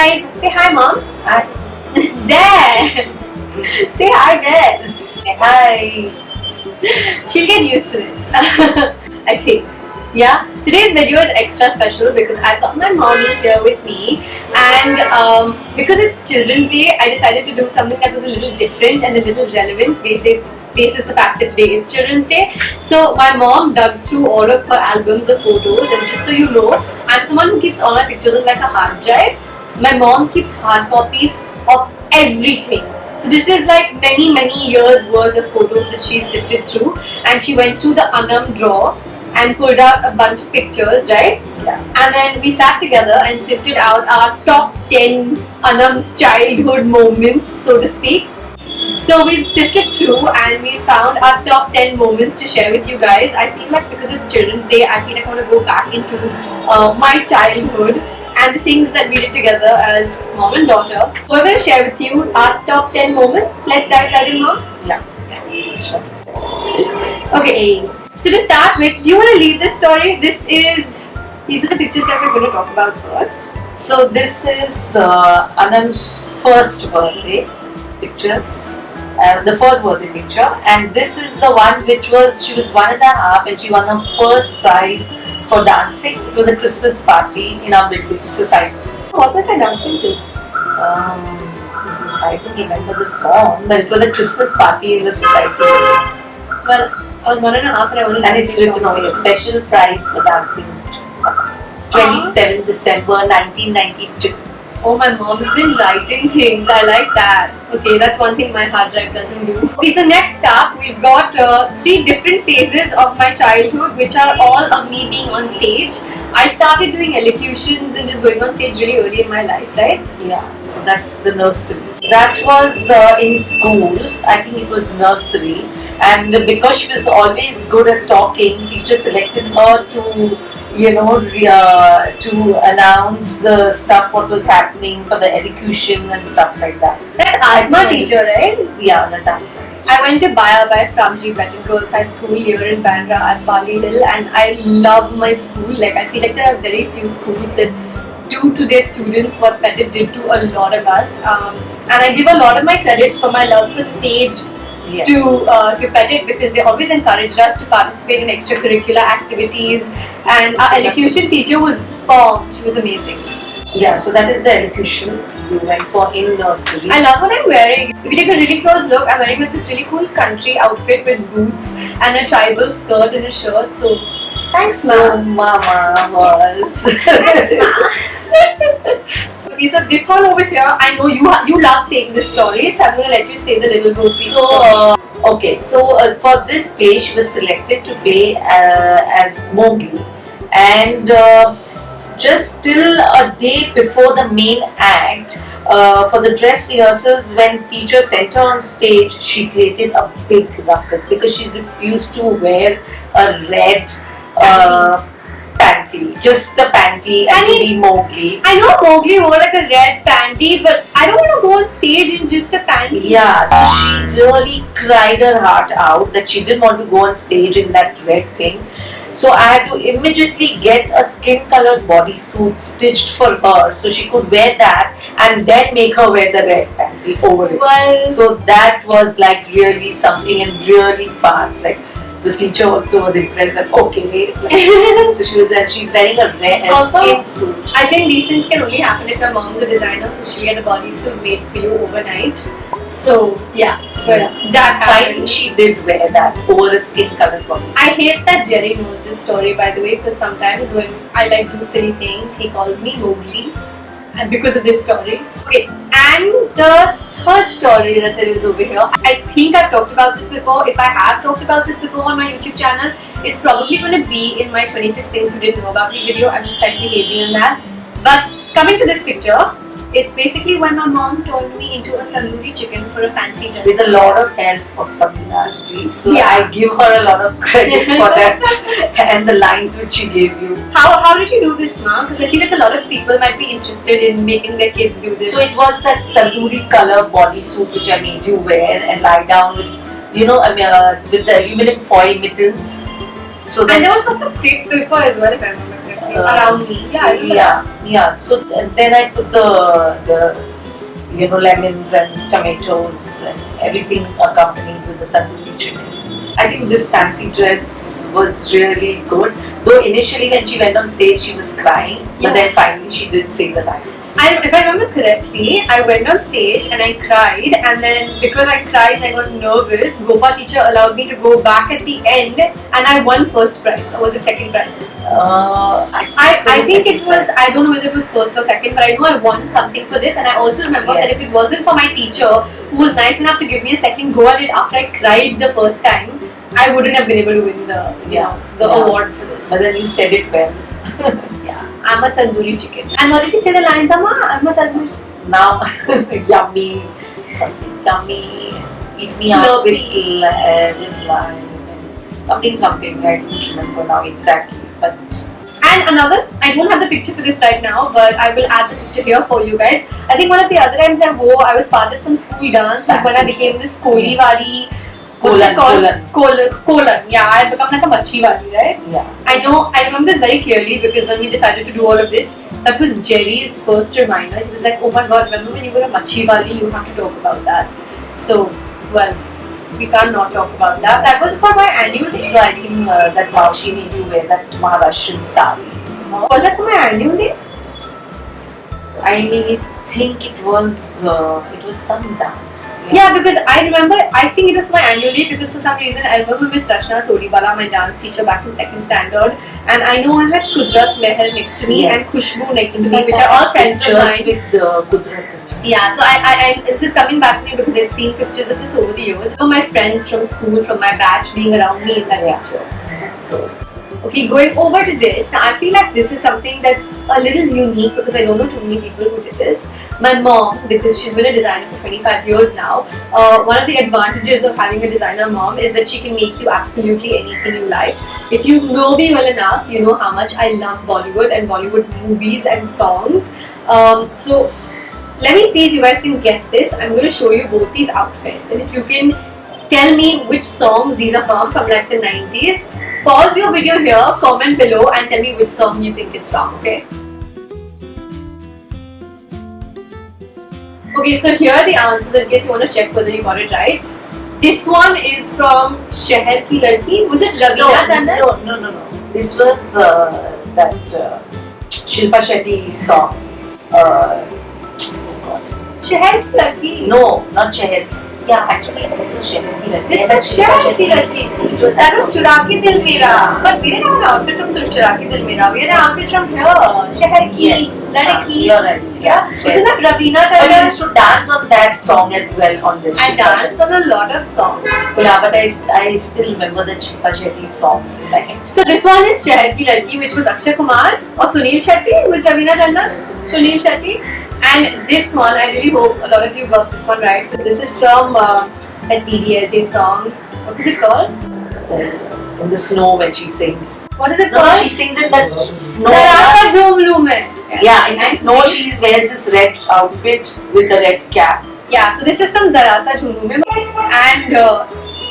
guys. Say hi, mom. Hi. There. Say hi there. Hi. She'll get used to this. I think. Yeah. Today's video is extra special because I've got my mommy here with me, and because it's Children's Day, I decided to do something that was a little different and a little relevant basis the fact that today is Children's Day. So my mom dug through all of her albums of photos, and just so you know, I'm someone who keeps all my pictures on like a hard drive. My mom keeps hard copies of everything. So this is like many years worth of photos that she sifted through, and she went through the Anam drawer and pulled out a bunch of pictures, right? Yeah. And then we sat together and sifted out our top 10 Anam's childhood moments, so to speak. So we've sifted through and we found our top 10 moments to share with you guys. I feel like because it's Children's Day, I feel like I want to go back into my childhood and the things that we did together as mom and daughter. So we're going to share with you our top 10 moments. Let's dive right in, mom. Yeah. Sure. Okay. So to start with, do you want to lead this story? These are the pictures that we're going to talk about first. So this is Anam's first birthday pictures. The first birthday picture, and this is the one which was, she was 1.5 and she won her first prize for dancing. It was a Christmas party in our building society. What was I dancing to? I don't remember the song, but it was a Christmas party in the society. Well, I was 1.5 and I wanted to And it's written over here, special prize for dancing. 27 December 1992. Oh, my mom's been writing things. I like that. Okay, that's one thing my hard drive doesn't do. Okay, so next up, we've got 3 different phases of my childhood, which are all of me being on stage. I started doing elocutions and just going on stage really early in my life, right? Yeah, so that's the nursery. That was in school. I think it was nursery. And because she was always good at talking, teacher selected her to to announce the stuff what was happening for the elocution and stuff like that. That's Asma teacher, right? Yeah, that's right. I went to Baya by Framji Pettit Girls High School here in Bandra at Bali Hill, and I love my school. Like, I feel like there are very few schools that do to their students what Pettit did to a lot of us. And I give a lot of my credit for my love for stage. Yes. to Pettit, because they always encouraged us to participate in extracurricular activities, and our elocution teacher was bomb. She was amazing. Yeah, so that is the elocution you went for in nursery. I love what I'm wearing. If you take a really close look, I'm wearing like this really cool country outfit with boots and a tribal skirt and a shirt. So thanks, So ma. Mama was. Okay, so this one over here, I know you love saying this story, so I'm going to let you say the little Bo Peep story. So for this play, she was selected to play as Mowgli, and just till a day before the main act, for the dress rehearsals, when teacher sent her on stage, she created a big ruckus because she refused to wear a red panty, just a panty, and to be Mowgli. I know Mowgli wore like a red panty, but I don't want to go on stage in just a panty. Yeah, so she really cried her heart out that she didn't want to go on stage in that red thing. So I had to immediately get a skin colored bodysuit stitched for her so she could wear that and then make her wear the red panty over it. Well, So that was like really something and really fast. Like, the teacher also was impressed that okay, so she's wearing a red skin suit. I think these things can only happen if your mom's a designer, because she'll get a bodysuit made for you overnight. So yeah, but that I happened. think she did wear that over a skin colored bodysuit. I hate that Jerry knows this story, by the way, because sometimes when I like do silly things, he calls me Mowgli, and because of this story. Okay, and the third story that there is over here, I think I've talked about this before. If I have talked about this before on my YouTube channel, it's probably going to be in my 26 things you didn't know about me video. I'm slightly lazy on that. But coming to this picture, it's basically when my mom turned me into a tandoori chicken for a fancy dress. With a lot of help of Sabina ji. So Yeah. I give her a lot of credit for that and the lines which she gave you. How did you do this, ma? Because I feel like a lot of people might be interested in making their kids do this. So it was that tandoori color bodysuit which I made you wear and lie down with, with the aluminum foil mittens. So and there was lots of crepe paper as well, if I remember correctly. around me. Yeah, I remember that. yeah. So then I put the lemons and tomatoes and everything accompanied with the tandoori chicken. I think this fancy dress was really good. Though initially when she went on stage she was crying, Yeah. but then finally she did sing the lines. If I remember correctly, I went on stage and I cried, and then because I cried and I got nervous, Gopa teacher allowed me to go back at the end, and I won first prize, or was it second prize? I think it was, I don't know whether it was first or second, but I know I won something for this, and I also remember that if Yes. it wasn't for my teacher who was nice enough to give me a second go at it after I cried the first time, I wouldn't have been able to win the award for this. But then you said it well. Yeah, I'm a tandoori chicken. And what did you say the lines, Amma? I'm a tandoori. Now, yummy, something yummy, eat me up with lime, something, I don't remember now exactly, but... And another, I don't have the picture for this right now, but I will add the picture here for you guys. I think one of the other times I was part of some school dance, was when I became this Koliwari. What's it called? Kolan. Yeah, I had become like a Machiwari, right? Yeah. I remember this very clearly because when we decided to do all of this, that was Jerry's first reminder. He was like, oh my god, remember when you were a Machiwari, you have to talk about that. So, well, we can't not talk about that. That was for my annual day. So I think that Maushi made you wear that Maharashtrian sari. Was that for my annual day? I think it was some dance. Yeah, because I remember, I think it was my annual day because for some reason I remember Miss Rachna Todibala, my dance teacher back in second standard, and I know I had Kudrat Meher next to me and Khushbu next to me, which are all friends of mine. With Kudrat. Yeah, so I this is coming back to me because I've seen pictures of this over the years. All my friends from school, from my batch being around me in that picture. So, okay, going over to this, now I feel like this is something that's a little unique because I don't know too many people who did this. My mom, because she's been a designer for 25 years now, one of the advantages of having a designer mom is that she can make you absolutely anything you like. If you know me well enough, you know how much I love Bollywood and Bollywood movies and songs. So let me see if you guys can guess this. I'm going to show you both these outfits, and if you can tell me which songs these are from like the 90s. Pause your video here, comment below and tell me which song you think it's from, okay? Okay, so here are the answers in case you want to check whether you got it right. This one is from Sheher Ki Ladki. Was it Raveena Tandon? No. This was that Shilpa Shetty song. Oh God. Sheher Ki Ladki? No, not Sheher. Yeah, actually this was Sheher Ki Ladki. This was Sheher Ki Ladki. That was Chura Ke Dil Mera. But we didn't have an outfit from Chura Ke Dil Mera. We had an outfit from here. Sheher Ki Ladki. You're right. Yeah. Isn't that Raveena But you Tandon? used to dance on that song as well on this. I danced on a lot of songs. Yeah, but I still remember that Shilpa Shetty song in my head. So this one is Sheher Ki Ladki, which was Akshay Kumar, or Sunil Shetty with Raveena Tandon. Sunil Shetty. And this one, I really hope a lot of you got this one right. This is from that DDLJ song. What is it called? In the snow when she sings. What is it No, called? she sings in that snow. Zara Sa Jhoom Loom Hai. Yeah, in the And snow she wears this red outfit with the red cap. Yeah, so this is from Zara Sa Jhoom Loom Hai. And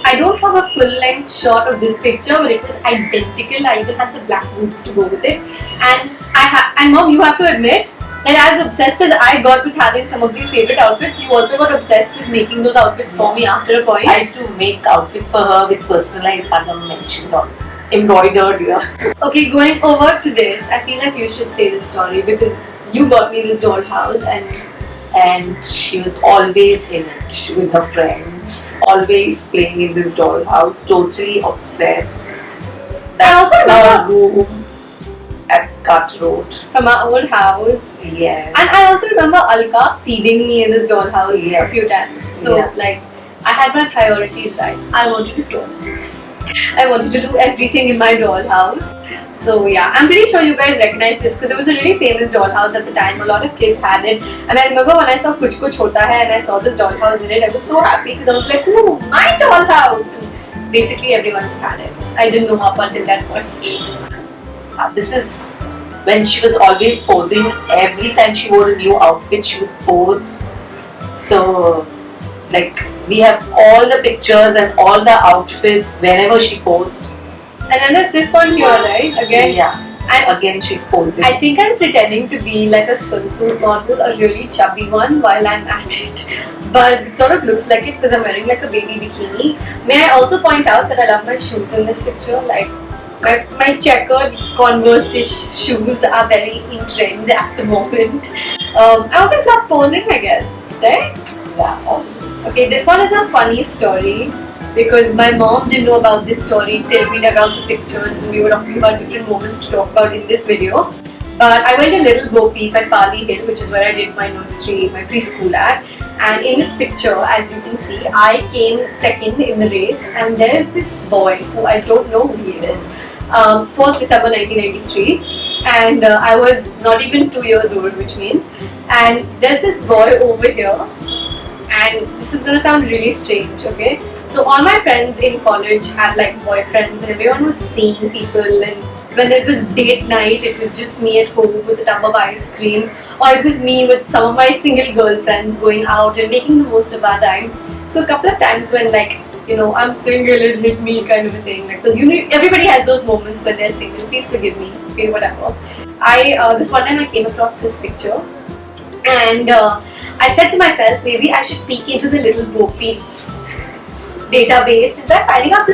I don't have a full-length shot of this picture, but it was identical. I even had the black boots to go with it. And Mom, you have to admit that as obsessed as I got with having some of these favorite outfits, you also got obsessed with making those outfits for me after a point. I used to make outfits for her with personalized ornamentation or embroidered. Yeah. Okay, going over to this, I feel like you should say this story because you got me this dollhouse And she was always in it with her friends, always playing in this dollhouse, totally obsessed. I also That's remember- her room at Cut Road. from our old house. Yes. And I also remember Alka feeding me in this dollhouse a Yes. few times. So, like, I had my priorities right. I wanted to dollhouse. I wanted to do everything in my dollhouse. So, yeah, I'm pretty sure you guys recognize this because it was a really famous dollhouse at the time. A lot of kids had it. And I remember when I saw Kuch Kuch Hota Hai and I saw this dollhouse in it, I was so happy because I was like, ooh, my dollhouse! And basically, everyone just had it. I didn't know up until that point. This is when she was always posing. Every time she wore a new outfit, she would pose. So, like, we have all the pictures and all the outfits whenever she posed. And then there's this one here, right? Again, Yeah. Again, she's posing. I think I'm pretending to be like a swimsuit model, a really chubby one, while I'm at it. But it sort of looks like it because I'm wearing like a baby bikini. May I also point out that I love my shoes in this picture. Like my checkered Converse-ish shoes are very in trend at the moment. I always love posing, I guess, right? Yeah, always. Okay, this one is a funny story because my mom didn't know about this story till we dug out the pictures and we were talking about different moments to talk about in this video. But I went to Little Bo Peep at Pali Hill, which is where I did my nursery, my preschool at. And in this picture, as you can see, I came second in the race. And there's this boy who I don't know who he is. 4th December 1993. And I was not even 2 years old, which means. And there's this boy over here. And this is gonna sound really strange, okay? So all my friends in college had like boyfriends and everyone was seeing people, and when it was date night, it was just me at home with a tub of ice cream, or it was me with some of my single girlfriends going out and making the most of our time. So a couple of times when like, you know, I'm single, it hit me kind of a thing. Like, so, you know, everybody has those moments when they're single. Please forgive me, okay, whatever. This one time I came across this picture. And I said to myself, maybe I should peek into the Little Bo Peep database and try finding out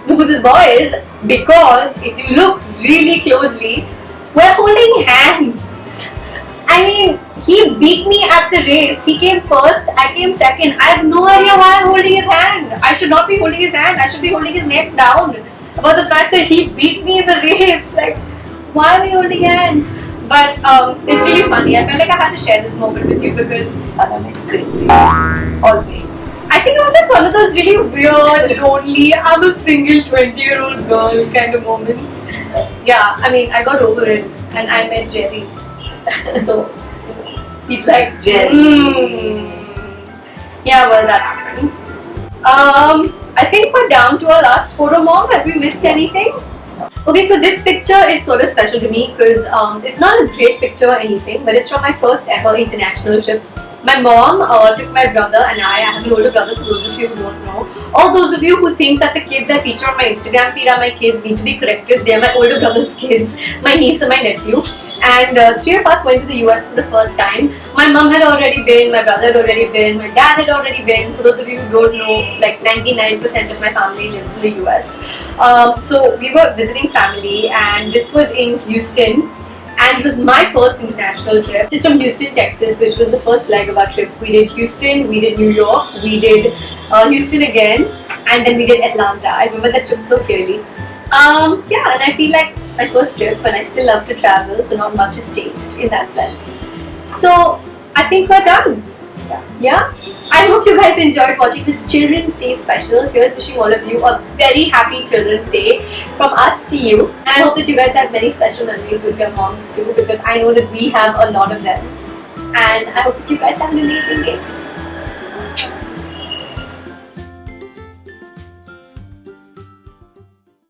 who this boy is, because if you look really closely, we're holding hands. I mean, he beat me at the race. He came first, I came second. I have no idea why I'm holding his hand. I should not be holding his hand. I should be holding his neck down. About the fact that he beat me in the race. Like, why are we holding hands? But it's really funny. I felt like I had to share this moment with you because Anam is crazy. Always. I think it was just one of those really weird, lonely, I'm a single 20-year-old girl kind of moments. Yeah, I mean, I got over it and I met Jerry. So, he's like, Jerry. Yeah, well, that happened. I think we're down to our last photo, Mom. Have we missed anything? Okay, so this picture is sort of special to me because it's not a great picture or anything, but it's from my first ever international trip. My mom took my brother and I have an older brother, for those of you who don't know. All those of you who think that the kids I feature on my Instagram feed are my kids need to be corrected. They are my older brother's kids, my niece and my nephew. And 3 of us went to the US for the first time. My mom had already been, my brother had already been, my dad had already been. For those of you who don't know, like 99% of my family lives in the US. So we were visiting family, and this was in Houston. And it was my first international trip. This is from Houston, Texas, which was the first leg of our trip. We did Houston, we did New York, we did Houston again, and then we did Atlanta. I remember that trip so clearly. Yeah, and I feel like my first trip, and I still love to travel, so not much has changed in that sense. So I think we're done. Yeah? I hope you guys enjoyed watching this Children's Day special. Here's wishing all of you a very happy Children's Day from us to you. And I hope that you guys have many special memories with your moms too, because I know that we have a lot of them. And I hope that you guys have an amazing day.